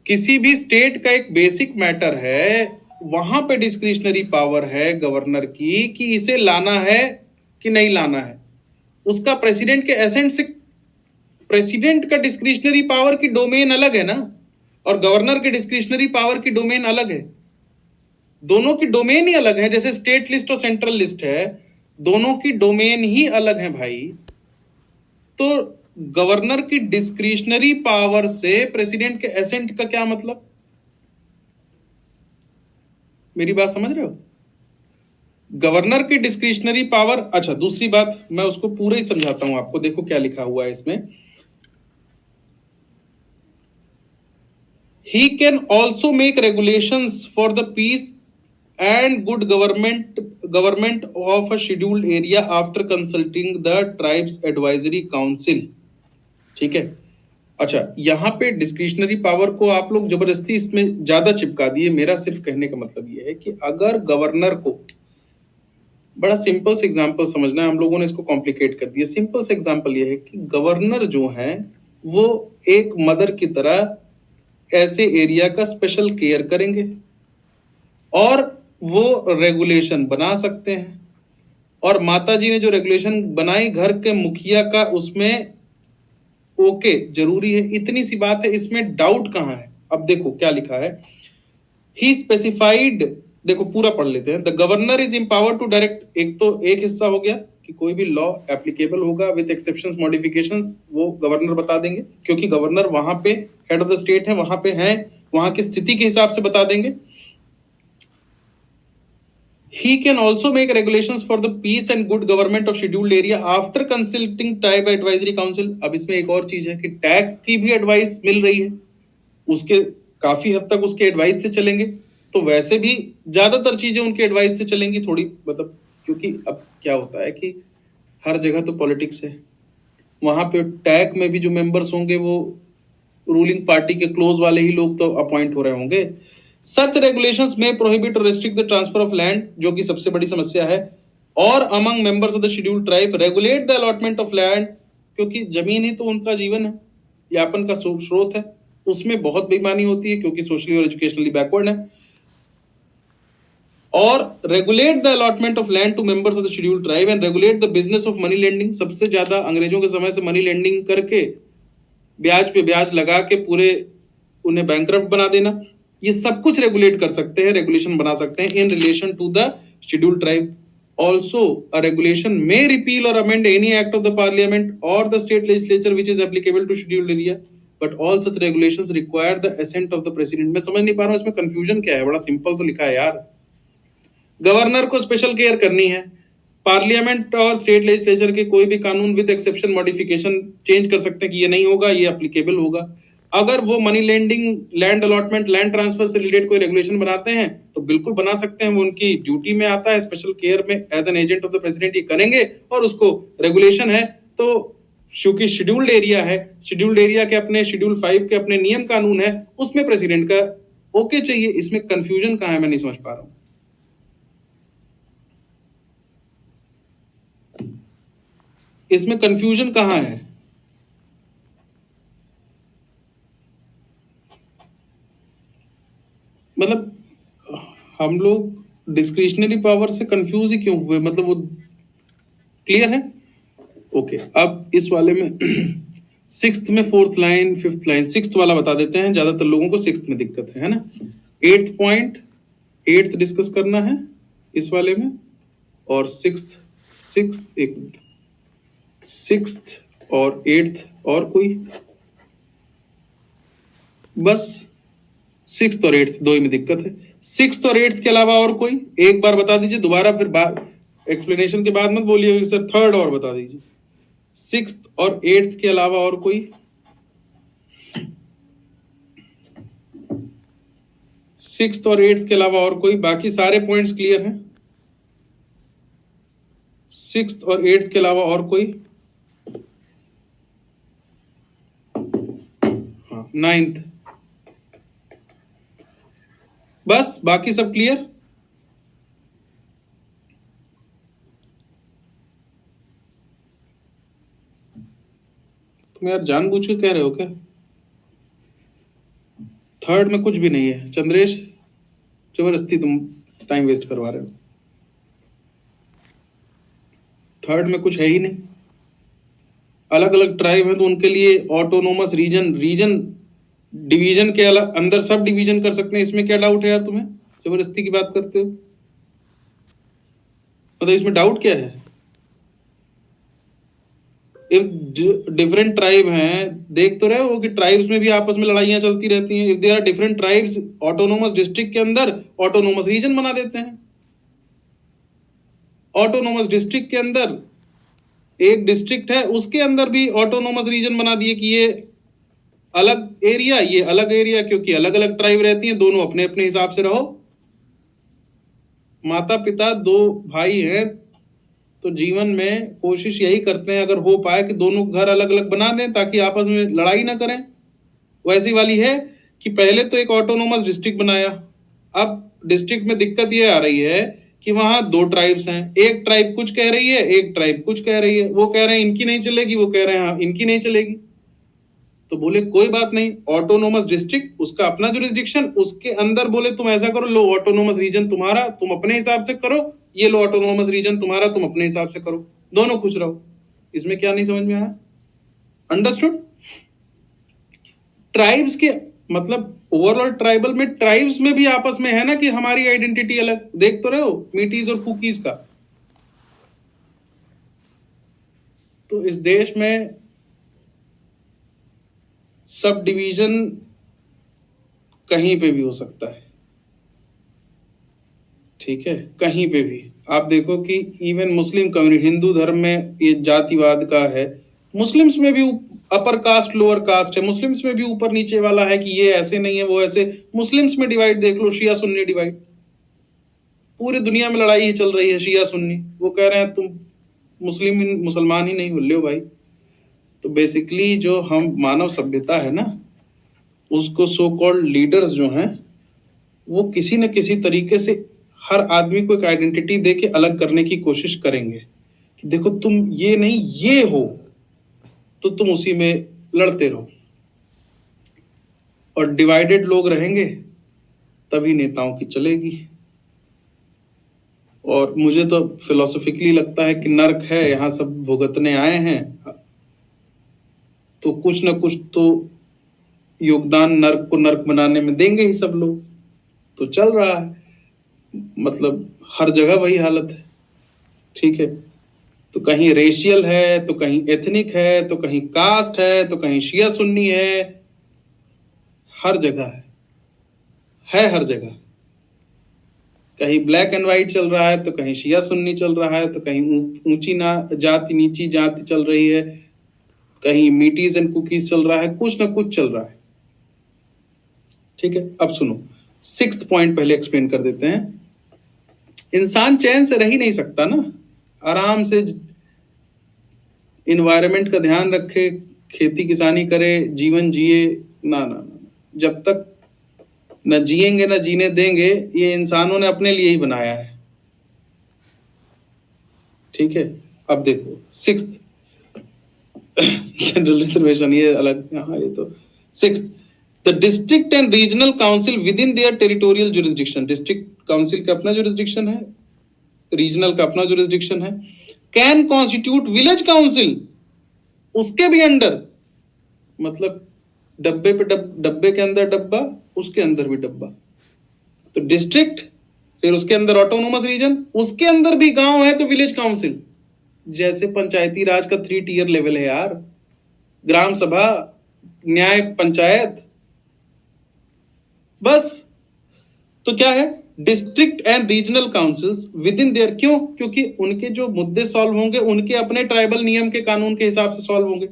किसी भी स्टेट का एक बेसिक मैटर है, वहां पे डिस्क्रिशनरी पावर है गवर्नर की कि इसे लाना है कि नहीं लाना है। उसका प्रेसिडेंट के एसेंट से, प्रेसिडेंट का डिस्क्रिशनरी पावर की डोमेन अलग है ना, और गवर्नर के डिस्क्रिशनरी पावर की डोमेन अलग है। दोनों की डोमेन ही अलग है, जैसे स्टेट लिस्ट और सेंट्रल लिस्ट है, दोनों की डोमेन ही अलग है भाई। तो गवर्नर की डिस्क्रिशनरी पावर से प्रेसिडेंट के एसेंट का क्या मतलब? मेरी बात समझ रहे हो? गवर्नर की डिस्क्रिशनरी पावर। अच्छा, दूसरी बात मैं उसको पूरा ही समझाता हूं आपको, देखो क्या लिखा हुआ है इसमें। He can also make regulations for the peace and good government of a scheduled area after consulting the tribes advisory council। ठीक है। अच्छा, यहां पे डिस्क्रिशनरी पावर को आप लोग जबरदस्ती इसमें ज्यादा चिपका दिए। मेरा सिर्फ कहने का मतलब यह है कि अगर गवर्नर को, बड़ा सिंपल से एग्जांपल समझना है, हम लोगों ने इसको कॉम्प्लिकेट कर दिया। सिंपल से एग्जांपल यह है कि गवर्नर जो है वो एक मदर की तरह ऐसे एरिया का स्पेशल केयर करेंगे और वो रेगुलेशन बना सकते हैं। और माता जी ने जो रेगुलेशन बनाई घर के मुखिया का, उसमें ओके जरूरी है, इतनी सी बात है, इसमें डाउट कहां है? अब देखो क्या लिखा है। ही स्पेसिफाइड, देखो पूरा पढ़ लेते हैं। The governor is empowered to direct, एक तो एक हिस्सा हो गया कि कोई भी लॉ एप्लीकेबल होगा विद एक्सेप्शंस मॉडिफिकेशंस, वो गवर्नर बता देंगे, क्योंकि गवर्नर वहां पे हेड ऑफ द स्टेट है, वहां पे है, वहां की स्थिति के हिसाब से बता देंगे। He can also make regulations for the peace and good government of scheduled area after consulting tribe advisory council। अब इसमें एक और चीज है कि टैग की भी एडवाइस मिल रही है, उसके काफी हद तक उसके एडवाइस से चलेंगे। तो वैसे भी ज्यादातर चीजें उनके एडवाइस से चलेंगी थोड़ी, मतलब क्योंकि अब क्या होता है कि हर जगह तो पॉलिटिक्स है, वहां पे टैग में भी जो मेंबर्स होंगे वो रूलिंग पार्टी के क्लोज वाले ही लोग तो अपॉइंट हो रहे होंगे। सच रेगुलेशंस में प्रोहिबिट और restrict the transfer of land, जो कि सबसे बड़ी समस्या है, और among members of the scheduled tribe regulate the allotment of land, क्योंकि जमीन ही तो उनका जीवन है, यापन का स्रोत है, उसमें बहुत बेईमानी होती है क्योंकि सोशली और एजुकेशनली बैकवर्ड है। और regulate the allotment of land to members of the scheduled tribe and regulate the business of money lending, सबसे ज्यादा अंग्रेजों के समय से मनी लेंडिंग करके ब्याज पे ब्याज लगा के पूरे उन्हें बैंकरप्ट बना देना, ये सब कुछ रेगुलेट कर सकते हैं, रेगुलेशन बना सकते हैं in relation to the scheduled tribe. Also, a regulation may repeal or amend any act of the parliament or the state legislature which is applicable to scheduled area, but all such regulations require the assent of the president। मैं समझ नहीं पा रहा हूँ इसमें confusion क्या है, बड़ा सिंपल तो लिखा है यार। गवर्नर को स्पेशल केयर करनी है, पार्लियामेंट और स्टेट लेजिस्लेचर के कोई भी कानून विद एक्सेप्शन मॉडिफिकेशन चेंज कर सकते हैं कि ये नहीं होगा, ये एप्लीकेबल होगा। अगर वो money lending, land allotment, land transfer से रिलेटेड कोई रेगुलेशन बनाते हैं तो बिल्कुल बना सकते हैं, वो उनकी ड्यूटी में आता है, स्पेशल केयर में as an agent of the president ये करेंगे। और उसको रेगुलेशन है तो क्योंकि शेड्यूल्ड एरिया है, शेड्यूल्ड एरिया के अपने शेड्यूल 5 के अपने नियम कानून है, उसमें प्रेसिडेंट का ओके चाहिए। इसमें कंफ्यूजन कहां है मैं नहीं समझ पा रहा हूं। इसमें कंफ्यूजन कहां है? मतलब हम लोग डिस्क्रिशनरी पावर से कंफ्यूज ही क्यों हुए, मतलब वो क्लियर है? ओके, अब इस वाले में सिक्स्थ में fourth line, fifth line, sixth वाला बता देते हैं, ज्यादातर लोगों को सिक्स्थ में दिक्कत है ना। एट्थ पॉइंट, एट्थ डिस्कस करना है इस वाले में, और सिक्स्थ, एक मिनट, सिक्स्थ और एट्थ और कोई, बस सिक्स्थ और एट्थ दो ही में दिक्कत है। सिक्स्थ और एट्थ के अलावा और कोई एक बार बता दीजिए दोबारा, फिर एक्सप्लेनेशन के बाद मत बोलिए सर थर्ड और बता दीजिए। सिक्स्थ और एट्थ के अलावा और कोई? सिक्स्थ और एट्थ के अलावा और कोई? बाकी सारे पॉइंट्स क्लियर हैं? सिक्स्थ और एट्थ के अलावा और कोई? हाँ, नाइन्थ, बस बाकी सब क्लियर? तुम यार जानबूझ के कह रहे हो क्या? थर्ड में कुछ भी नहीं है चंद्रेश, जबरदस्ती तुम टाइम वेस्ट करवा रहे हो। थर्ड में कुछ है ही नहीं। अलग अलग ट्राइब है तो उनके लिए ऑटोनोमस रीजन, डिवीजन के अंदर सब डिवीजन कर सकते हैं, इसमें क्या डाउट है यार तुम्हें? जबरदस्ती की बात करते हो, मतलब इसमें डाउट क्या है? इफ डिफरेंट ट्राइब हैं, देख तो रहे हो कि ट्राइब्स में भी आपस में लड़ाइयां चलती रहती हैं। If there are different tribes, autonomous district के अंदर ऑटोनोमस रीजन बना देते हैं। ऑटोनोमस डिस्ट्रिक्ट के अंदर एक डिस्ट्रिक्ट है, उसके अंदर भी ऑटोनोमस रीजन बना दिए कि ये अलग एरिया, ये अलग एरिया, क्योंकि अलग अलग ट्राइब रहती हैं, दोनों अपने अपने हिसाब से रहो। माता पिता दो भाई हैं तो जीवन में कोशिश यही करते हैं अगर हो पाए कि दोनों घर अलग अलग बना दें ताकि आपस में लड़ाई ना करें। वैसी वाली है कि पहले तो एक ऑटोनोमस डिस्ट्रिक्ट बनाया, अब डिस्ट्रिक्ट में दिक्कत ये आ रही है कि वहां दो ट्राइब्स हैं, एक ट्राइब कुछ कह रही है, एक ट्राइब कुछ कह रही है। वो कह रहे हैं इनकी नहीं चलेगी, वो कह रहे हैं हाँ इनकी नहीं चलेगी। तो बोले कोई बात नहीं, ऑटोनोमस डिस्ट्रिक्ट उसका अपना जुरिस्डिक्शन, उसके अंदर बोले तुम ऐसा करो, लो ऑटोनोमस रीजन तुम्हारा तुम अपने हिसाब से करो, ये लो ऑटोनोमस रीजन तुम्हारा तुम अपने हिसाब से करो, दोनों खुश रहो। इसमें क्या नहीं समझ में आया? अंडरस्टूड? ट्राइब्स के मतलब ओवरऑल ट्राइबल में, ट्राइब्स में भी आपस में है ना कि हमारी आइडेंटिटी अलग, देख तो रहे हो मीटीज और कुकीज का। तो इस देश में सब डिवीजन कहीं पे भी हो सकता है, ठीक है, कहीं पे भी। आप देखो कि इवन मुस्लिम कम्युनिटी, हिंदू धर्म में ये जातिवाद का है, मुस्लिम्स में भी अपर कास्ट लोअर कास्ट है, मुस्लिम्स में भी ऊपर नीचे वाला है कि ये ऐसे नहीं है वो ऐसे। मुस्लिम्स में डिवाइड देख लो, शिया सुन्नी डिवाइड, पूरी दुनिया में लड़ाई ही चल रही है शिया सुन्नी। वो कह रहे हैं तुम मुसलमान ही नहीं हुए हो भाई। तो बेसिकली जो हम मानव सभ्यता है ना, उसको सो कॉल्ड लीडर्स जो हैं वो किसी न किसी तरीके से हर आदमी को एक आइडेंटिटी दे के अलग करने की कोशिश करेंगे कि देखो तुम ये नहीं ये हो, तो तुम उसी में लड़ते रहो। और डिवाइडेड लोग रहेंगे तभी नेताओं की चलेगी। और मुझे तो फिलोसफिकली लगता है कि नर्क है, यहां सब भुगतने आए हैं, तो कुछ न कुछ तो योगदान नर्क को नर्क बनाने में देंगे ही सब लोग। तो चल रहा है, मतलब हर जगह वही हालत है। ठीक है, तो कहीं रेशियल है, तो कहीं एथनिक है, तो कहीं कास्ट है, तो कहीं शिया सुन्नी है, हर जगह है हर जगह। कहीं ब्लैक एंड व्हाइट चल रहा है, तो कहीं शिया सुन्नी चल रहा है, तो कहीं ऊंची ना जाति नीची जाति चल रही है, कहीं मीटीज एंड कुकीज चल रहा है, कुछ ना कुछ चल रहा है। ठीक है, अब सुनो, 6th पॉइंट पहले एक्सप्लेन कर देते हैं। इंसान चैन से रह ही नहीं सकता ना, आराम से इन्वायरमेंट का ध्यान रखे, खेती किसानी करे, जीवन जिए ना ना ना, जब तक न जिएंगे न जीने देंगे, ये इंसानों ने अपने लिए ही बनाया है। ठीक है, अब देखो 6th जनरल रिजर्वेशन, ये अलग, हाँ ये तो 6th, the district and regional council with in their territorial jurisdiction. District council का अपना जुरिस्डिक्शन है, रीजनल का अपना जुरिस्डिक्शन है। कैन कॉन्स्टिट्यूट विलेज काउंसिल, उसके भी अंडर, मतलब डब्बे पे डब्बे के अंदर डब्बा, उसके अंदर भी डब्बा। तो डिस्ट्रिक्ट, फिर उसके अंदर ऑटोनोमस रीजन, उसके अंदर भी गांव है तो विलेज काउंसिल। जैसे पंचायती राज का 3 टियर लेवल है यार, ग्राम सभा, न्याय पंचायत, बस। तो क्या है, district and regional councils with in their, क्यों? क्योंकि उनके जो मुद्दे सॉल्व होंगे उनके अपने ट्राइबल नियम के कानून के हिसाब से सॉल्व होंगे।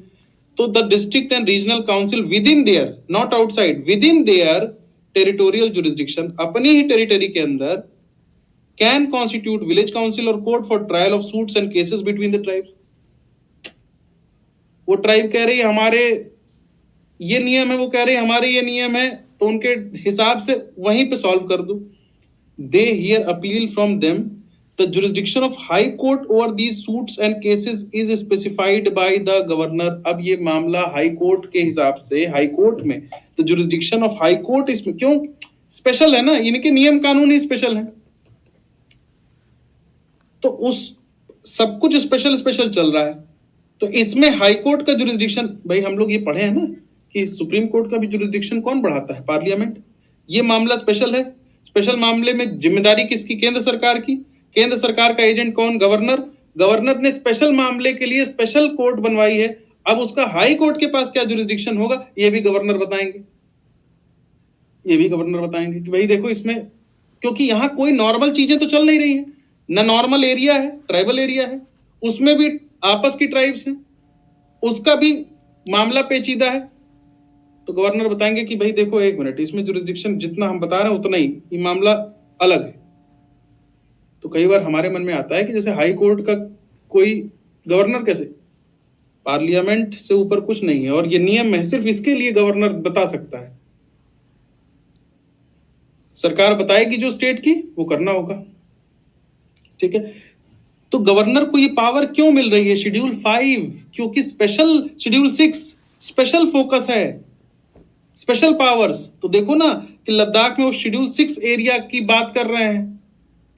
तो the district and regional council with in their, not outside, with in their territorial jurisdiction, अपनी ही टेरिटरी के अंदर, कैन कॉन्स्टिट्यूट विलेज काउंसिल और court for trial of suits and cases between the tribes. वो tribe कह रही है हमारे ये नियम है, वो कह रहे हैं हमारे ये नियम है, तो उनके हिसाब से वहीं पे सॉल्व कर दो। They hear appeal from them. The jurisdiction of High Court over these suits and cases is specified by the governor. अब ये मामला हाई कोर्ट के हिसाब से, हाई कोर्ट में the jurisdiction of High Court इसमें क्यों स्पेशल है ना, इनके नियम कानून ही स्पेशल है, तो उस सब कुछ स्पेशल स्पेशल चल रहा है। तो इसमें हाई कोर्ट का जुरिस्डिक्शन, भाई हम लोग ये पढ़े हैं ना कि सुप्रीम कोर्ट का भी जुरिस्डिक्शन कौन बढ़ाता है? पार्लियामेंट। ये मामला स्पेशल है, स्पेशल मामले में जिम्मेदारी किसकी? केंद्र सरकार की। केंद्र सरकार का एजेंट कौन? गवर्नर। गवर्नर ने स्पेशल मामले के लिए स्पेशल कोर्ट बनवाई है। अब उसका हाई कोर्ट के पास क्या जुरिस्डिक्शन होगा, ये भी गवर्नर बताएंगे, ये भी गवर्नर बताएंगे कि भाई देखो इसमें, क्योंकि यहां कोई नॉर्मल चीजें तो चल नहीं रही है ना, नॉर्मल एरिया है, ट्राइबल एरिया है, उसमें भी आपस की ट्राइब्स हैं, उसका भी मामला पेचीदा है। तो गवर्नर बताएंगे कि भाई देखो एक मिनट, इसमें जुरिस्डिक्शन जितना हम बता रहे हैं उतना ही, ये मामला अलग है। तो कई बार हमारे मन में आता है कि जैसे हाई कोर्ट का कोई गवर्नर कैसे, पार्लियामेंट से ऊपर कुछ नहीं है, और ये नियम है सिर्फ इसके लिए गवर्नर बता सकता है। सरकार बताएगी जो स्टेट की, वो करना होगा। ठीक है, तो गवर्नर को ये पावर क्यों मिल रही है? शेड्यूल 5, क्योंकि स्पेशल, शेड्यूल 6 स्पेशल फोकस है, स्पेशल पावर्स। तो देखो ना कि लद्दाख में वो शेड्यूल 6 एरिया की बात कर रहे हैं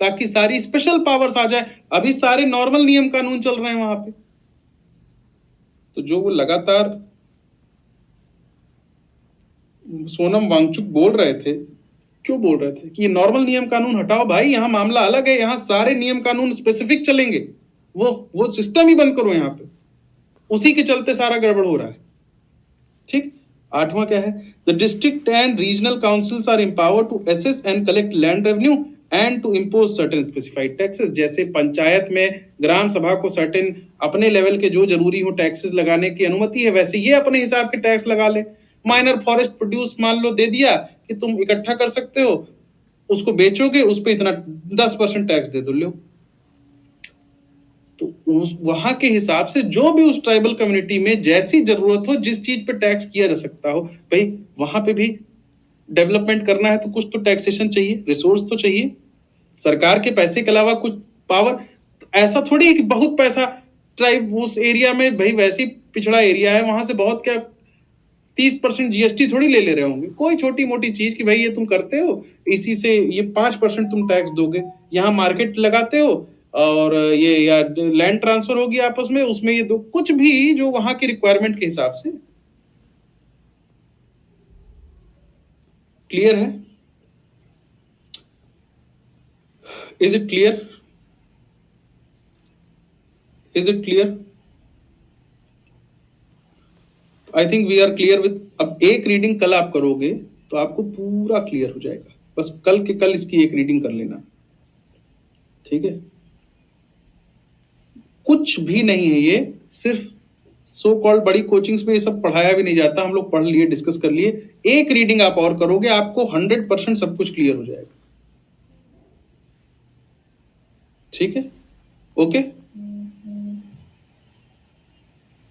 ताकि सारी स्पेशल पावर्स आ जाए। अभी सारे नॉर्मल नियम कानून चल रहे हैं वहां पे। तो जो वो लगातार सोनम वांगचुक बोल रहे थे, क्यों बोल रहे थे कि ये नॉर्मल नियम कानून हटाओ भाई, यहां मामला अलग है, यहां सारे नियम कानून स्पेसिफिक चलेंगे, वो सिस्टम ही बंद करो यहां पे। उसी के चलते सारा गड़बड़ हो रहा है। ठीक, 8वां क्या है? The district and regional councils are empowered to assess and collect land revenue and to impose certain specified taxes. जैसे पंचायत में ग्राम सभा को सर्टेन अपने लेवल के जो जरूरी हो टैक्सेस लगाने की अनुमति है, वैसे ये अपने हिसाब के टैक्स लगा ले। माइनर फॉरेस्ट प्रोड्यूस मान लो दे दिया कि तुम इकट्ठा कर सकते हो, उसको बेचोगे, उस पर इतना 10% टैक्स दे दो, लो। तो उस वहां के हिसाब से जो भी उस ट्राइबल कम्युनिटी में जैसी जरूरत हो, जिस चीज पे टैक्स किया जा सकता हो, भाई वहां पे भी डेवलपमेंट करना है तो कुछ तो टैक्सेशन चाहिए, रिसोर्स तो चाहिए। सरकार के पैसे के अलावा कुछ पावर, ऐसा थोड़ी है कि बहुत पैसा ट्राइब उस एरिया में, भाई वैसे पिछड़ा एरिया है, वहां से बहुत क्या 30% जीएसटी थोड़ी ले ले रहे होंगे। कोई छोटी मोटी चीज कि भाई ये तुम करते हो, इसी से ये 5% तुम टैक्स दोगे। यहाँ मार्केट लगाते हो और ये या लैंड ट्रांसफर होगी आपस में, उसमें ये दो, कुछ भी जो वहां की रिक्वायरमेंट के हिसाब से। क्लियर है? Is it clear? Is it clear? I think we are clear with. अब एक रीडिंग कल आप करोगे तो आपको पूरा क्लियर हो जाएगा। बस कल के कल इसकी एक रीडिंग कर लेना, ठीक है? कुछ भी नहीं है ये, सिर्फ सो कॉल्ड बड़ी कोचिंग्स में ये सब पढ़ाया भी नहीं जाता, हम लोग पढ़ लिए, डिस्कस कर लिए। एक रीडिंग आप और करोगे, आपको 100% सब कुछ क्लियर हो जाएगा। ठीक है? ओके,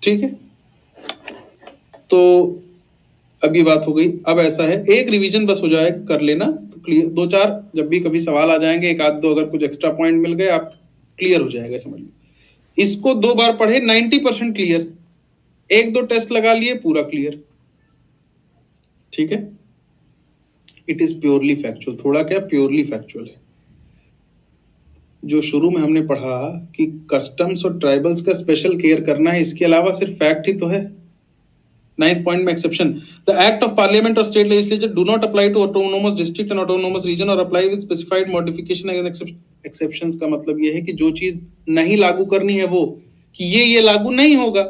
ठीक है। तो अब ये बात हो गई। अब ऐसा है, एक रिवीजन बस हो जाए, कर लेना तो क्लियर। दो चार जब भी कभी सवाल आ जाएंगे, एक आध दो अगर कुछ एक्स्ट्रा पॉइंट मिल गए, आप क्लियर हो जाएगा, समझ लो। इसको 2 बार पढ़े, 90% क्लियर। एक दो टेस्ट लगा लिए, पूरा क्लियर। ठीक है? It is purely factual. थोड़ा क्या प्योरली फैक्चुअल है। जो शुरू में हमने पढ़ा कि कस्टम्स और ट्राइबल्स का स्पेशल केयर करना है, इसके अलावा सिर्फ फैक्ट ही तो है। 9th पॉइंट में exception, the act of parliament और state legislature do not apply to autonomous district and autonomous region और apply with specified modification and exceptions. का मतलब यह है कि जो चीज नहीं लागू करनी है वो, कि ये लागू नहीं होगा।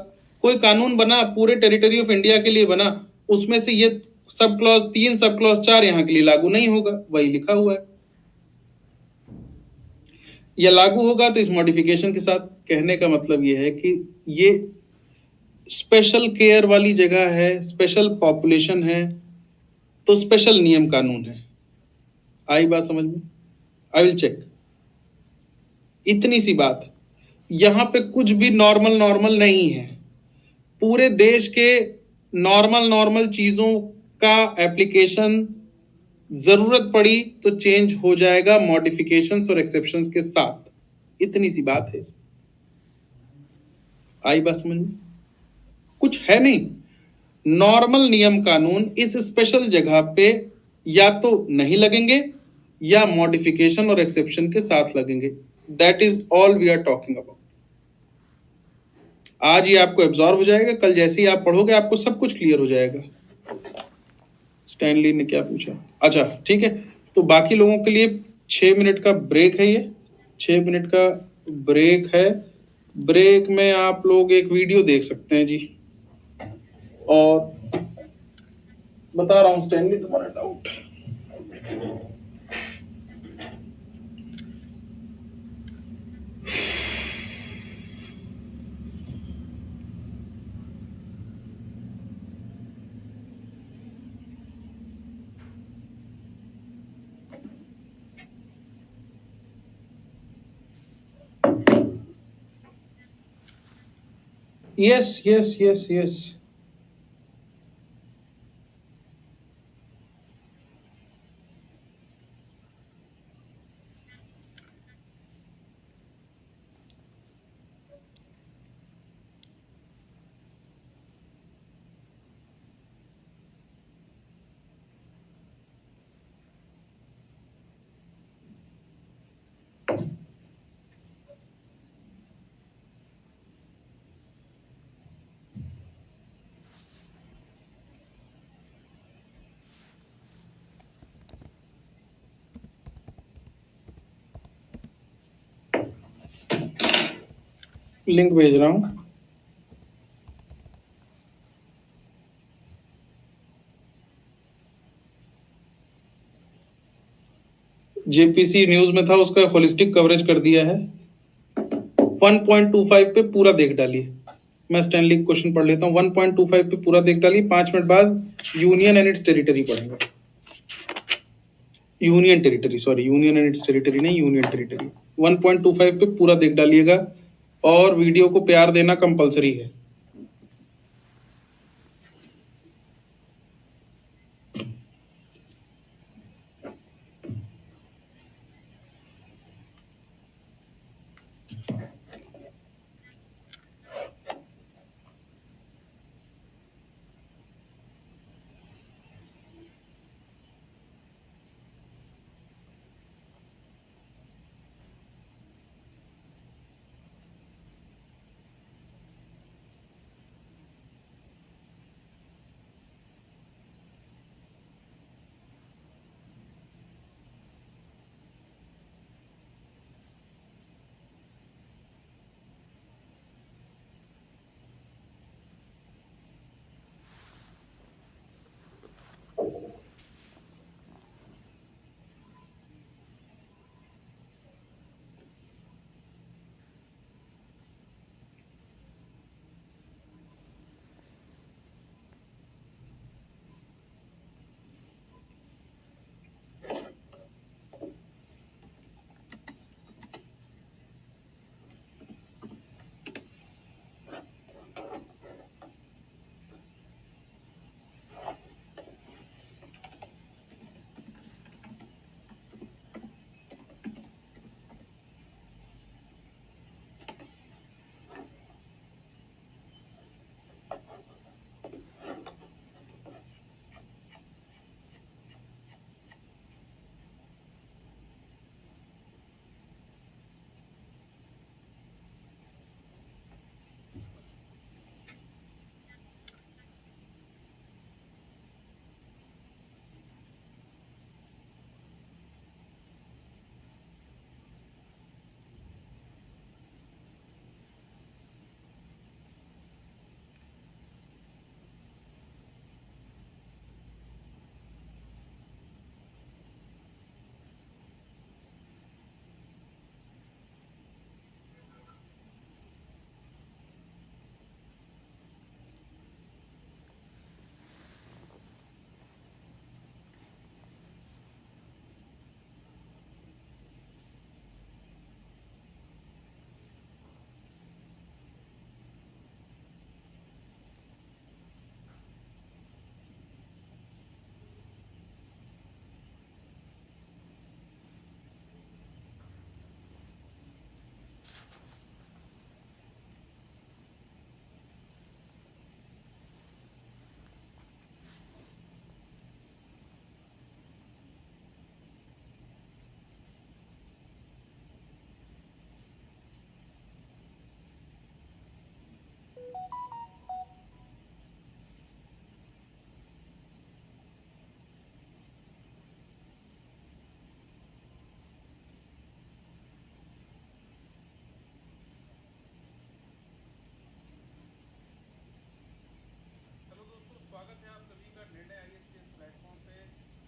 कोई कानून बना पूरे टेरिटरी ऑफ इंडिया के लिए बना, उसमें से ये सब क्लॉज 3, सब क्लॉज 4 यहाँ के लिए लागू नहीं होगा, वही लिखा हुआ है। या लागू होगा तो इस मॉडिफिकेशन के साथ। कहने का मतलब यह है कि ये स्पेशल केयर वाली जगह है, स्पेशल पॉपुलेशन है, तो स्पेशल नियम कानून है। आई बात समझ में? I will check. इतनी सी बात है। यहां पे कुछ भी नॉर्मल नॉर्मल नहीं है। पूरे देश के नॉर्मल नॉर्मल चीजों का एप्लीकेशन जरूरत पड़ी तो चेंज हो जाएगा मॉडिफिकेशंस और एक्सेप्शंस के साथ। इतनी सी बात है इसमें। आई बात समझ में? कुछ है नहीं। नॉर्मल नियम कानून इस स्पेशल जगह पे या तो नहीं लगेंगे या मॉडिफिकेशन और एक्सेप्शन के साथ लगेंगे। That is all we are talking about. आज ये आपको एब्जॉर्ब हो जाएगा, कल जैसे ही आप पढ़ोगे आपको सब कुछ क्लियर हो जाएगा। स्टैनली ने क्या पूछा? अच्छा ठीक है, तो बाकी लोगों के लिए 6 मिनट का ब्रेक है। ये 6 मिनट का ब्रेक है। ब्रेक में आप लोग एक वीडियो देख सकते हैं जी। और बता रहा हूं स्टैनली, तुम्हारा doubt. Yes yes yes yes. Link भेज रहा हूं। जेपीसी न्यूज में था, उसका होलिस्टिक कवरेज कर दिया है। 1.25 पे पूरा देख डालिए। मैं स्टैनली क्वेश्चन पढ़ लेता हूँ। 1.25 पे पूरा देख डालिए, 5 मिनट बाद यूनियन एंड इट्स टेरिटरी पढ़ेंगे। Union territory, sorry, union and it's territory नहीं, यूनियन टेरिटरी। 1.25 पे पूरा देख डालिएगा और वीडियो को प्यार देना कंपलसरी है। हेलो दोस्तों, स्वागत है आप सभी का निर्णय आईएएस के इस प्लेटफॉर्म पे।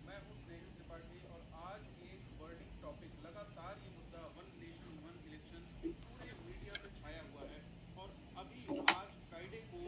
मैं हूं स्नेहिल त्रिपाठी और आज एक बर्निंग टॉपिक, लगातार ये मुद्दा वन नेशन वन इलेक्शन पूरे मीडिया में छाया हुआ है। और अभी आज फ्राइडे को